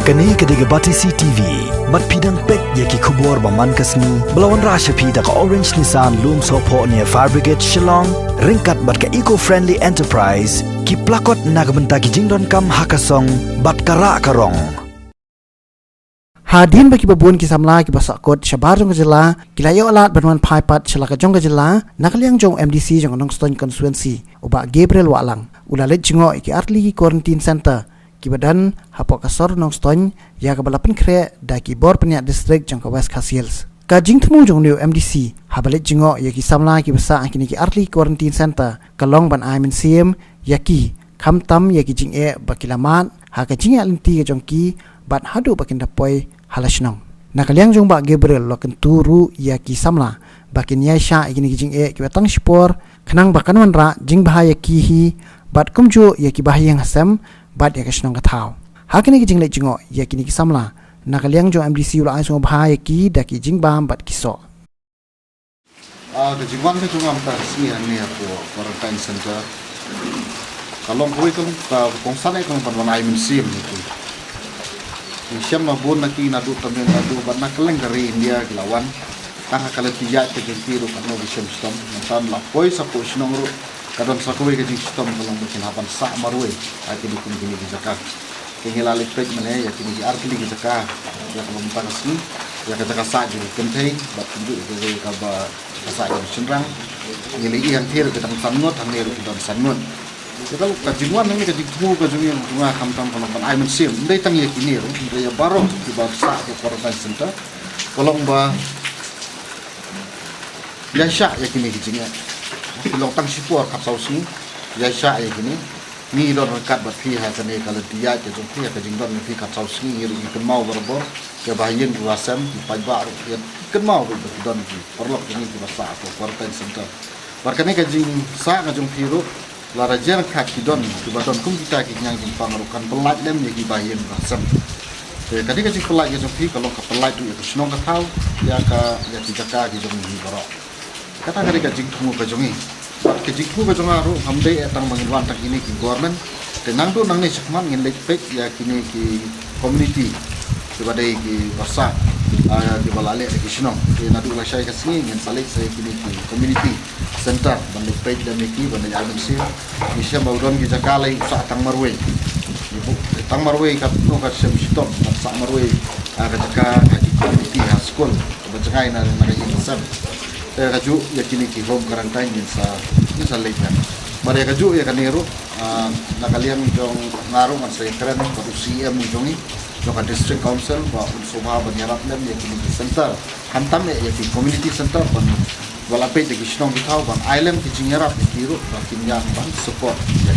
Kani kediga bati CTV, mat pidang pek yaki kubur baman kasni, belawan rasha pida ka Orange Nissan Loom Sopo near Fire Brigade Shillong, ringkat bat ka eco-friendly enterprise, ki plakot nagbenta ki jingdon kam hakasong, bat kara karong. Hadin bagi babun ki samla ki basakot syabar jong jela kilayo alat berman paipat selaka jong jela nakaliang jong MDC jong nong ston constituency uba Gabriel Walang ulalet jingo ki artli quarantine center ki badan hapok kasor nong ston ya ka balapan kre da ki bor peniak district jong ka West Khasiels ka jing temu jong new MDC habalet jingo ya ki samla ki basa kini ki artli quarantine center kalong ban aimin sim yaki kham tam ya ki jing e bakilamat ha ka jing alinti ka jong ki bat hadu bakin dapoi halasnong nakaliang jong ba Gabriel loken turu ya ki samla bakin ya sha igini jing e ki batang spor khnang bakan wanra jing bahaya ki hi bat kumju ya ki bahaya ngasam bat ya kasnong kathau hakini ki jing le jingo ya kini ki samla nakaliang jong MDC ula ai song bahaya ki da ki jing bam bat kiso the jingwan ke jong am ta sni ani ko quarantine center kalong koi kong sana kong panwanai mensim itu siam na bon naki na du tamen na du ban nakaleng kari India gilawan tang kala tiya ke jentiru kano bisem stom tan la poi sa po sinong ru kadon sa ko ke stom kalong mungkin hapan sa marwe ati di kun kini jaka ke ngila lepek mane ya kini arti di jaka ya kalong tan asni ya ke jaka sa ju kentai bat tunjuk ke ka ba sa ju senrang ngili yang thir ke tang sangot hang neru ke sangot kalau kajian ini kajian kajian cuma kamtam penonton aiman sim, ndai tangi kini ro, ndai baru di bahasa ke quarantine center, kalau mbak biasa ya kini kajian, kalau tang sipur kapsau sini biasa ya kini, ni don rekat berpihak kene kalau dia jadi pihak kajian don berpihak kapsau sini ni kemau berbor, kebahagiaan kuasam di pajak ya kemau don perlu kini di bahasa ke quarantine center, berkene kajian sa kajian piru la rajer khat kidon tibadon kum kita ki nyang jing pangarukan pelat lem ye ki bayen rasam kadi ka jing pelat ye sofi kalau ka pelat tu ye snong ka thau ya ki jaka ki jong ni baro kata kadi ka jing thu ka jongi ka jing thu ka jongaru hamde etang mangilwan tak ini ki government tenang tu nang ni sakman ngin lek pek ya kini ki community tibadai ki basa di balale ki snong ke nadu la syai ka sini ngin salik saya kini ki community center bandai page dan meki bandai agensi bisa baudon ki jakalai sa tang marwe ibu tang marwe kat no kat sem stop sa marwe ka jaka ki community school bajangai na ka insam ka ju ya kini ki home quarantine ni sa lekan mari ka ju ya kanero nakalian jong ngaru man sa keren ko CM jongi joka district council ba unsubha banyarap lem ya kini center hantam ya ki community center ban wala pe de gishnong bitau ban island ki jingerap ki ru ba kimya ban support ya